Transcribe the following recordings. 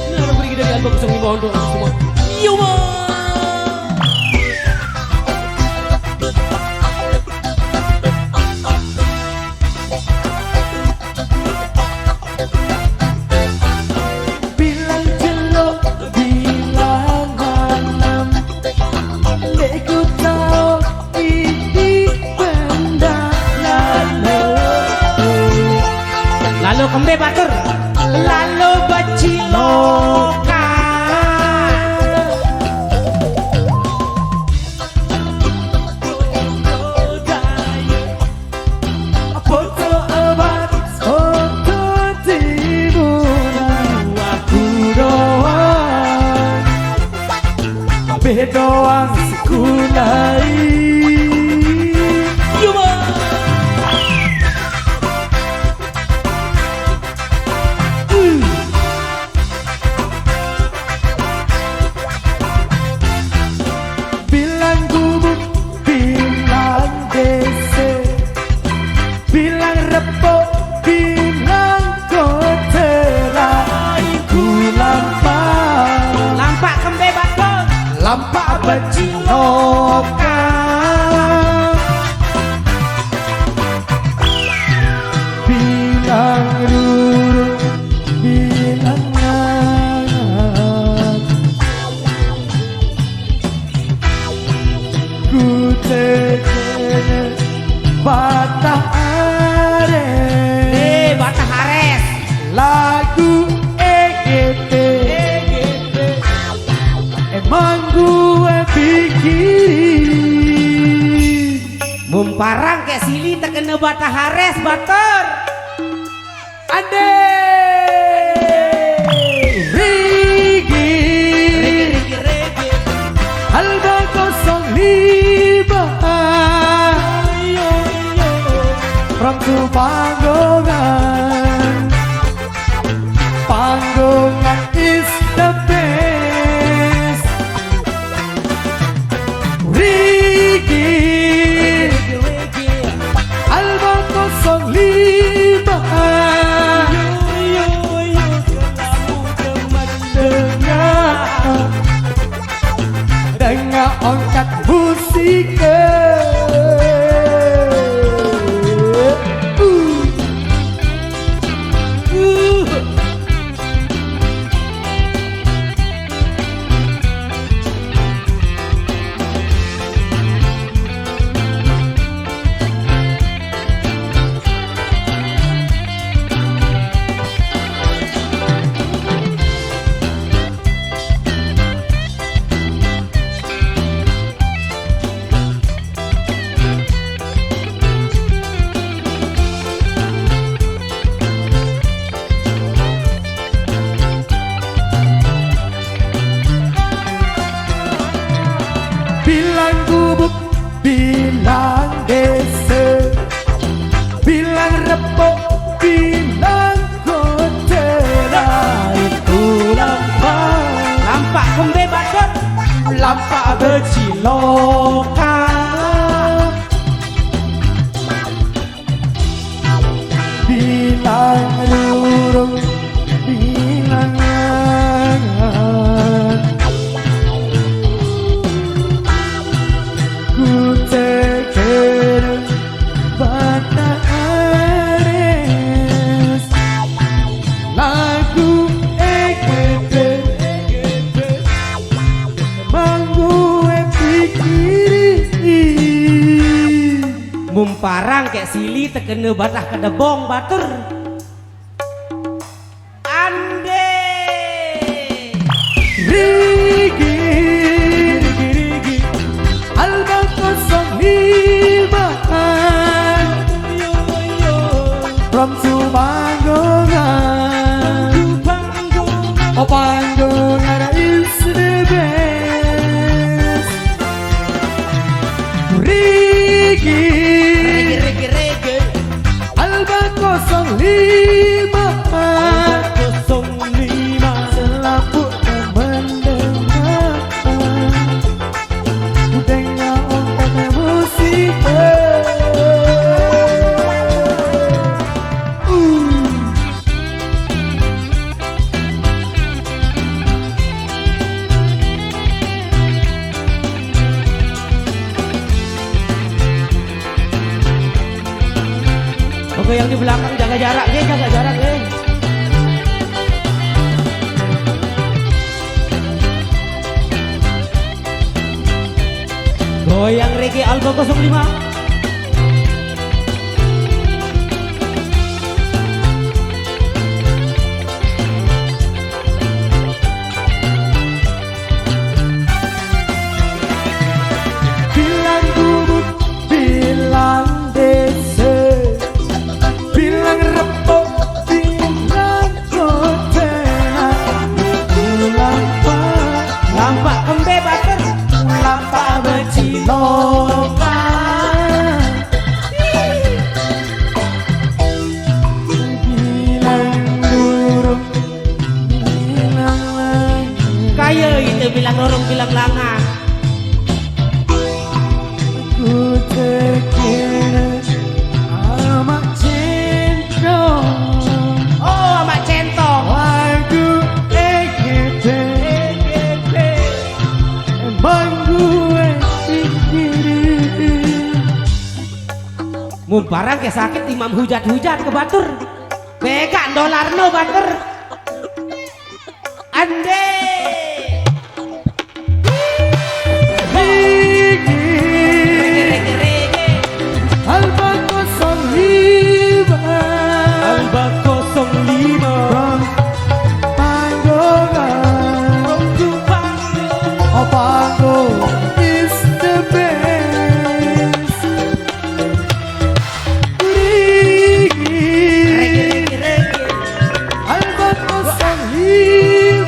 Nah, pergi dari album 05 untuk semua. Yo, bilang celok, bilang malam, ku tahu ini benda lalu kembe batur, lalu baciloka. Foto obat, foto timuran, aku doang, kabeh doang sekulai. Bilang gubuk, bilang dese, bilang repot, bilang koterai. Ku lampak kembe batur, lampak baciloka. Bilang ruru, bilang ngangat, ku tegene Batah Ares. Batah Ares. Lagu EGT, emang gue pikirin. Mumparang kayak sili terkena Batah Ares batur. Ade Rigi Alba 05 from Panggongan. Panggongan is the best. Rigi Alba 05 dengan angkat musiknya. Bilang gubuk, bilang desa, bilang repot, bilang koterai. Itu lampak kembe batur, lampak baciloka. Bilang rurung, bilang ngangat, ku tegene Batah Ares. Lagu EGT, emang gue pikirin. Mumparang kayak sili terkena Batah Kedebong batur. Ande Rigi Alba 05 from Panggongan. Oh, Panggongan is the best. Rigi Alba 05 Goyang di belakang, jaga jarak, jaga jarak, Goyang reggae Alba 05. Bilang gubuk, bilang desa, bilang rempok, bilang kotena, Lampak kembe bater, lampak becilokan. Bilang durung, bilang langit, kaya itu bilang lorong bilang langan. ku terkira amat cinta. Oh, amak centong. Lagu EGP emang gue pikirin. Mumparang ke sakit imam hujat-hujat ke batur. Bega dolar no batur. Ande. Reggae, reggae. Alba 05 Alba 05. Panggongan Oh Panggongan is the best. Reggae, reggae. Alba 05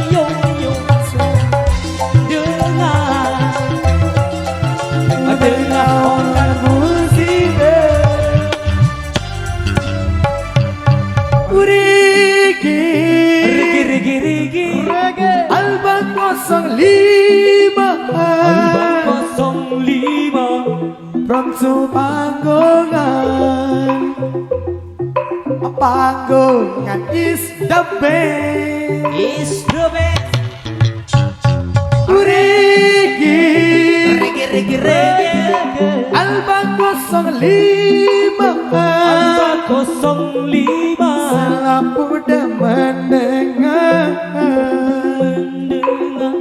Yo, yo. Dengar orang musiknya Reggae, reggae. Alba 05 Alba 05. From Panggongan Panggongan is the best. Is the best. Reggae, reggae, reggae. Alba 05 Alba 05. Selalu dah mendengar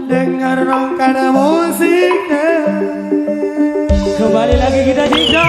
Dengar rongkana musiknya. Kembali lagi kita jingga.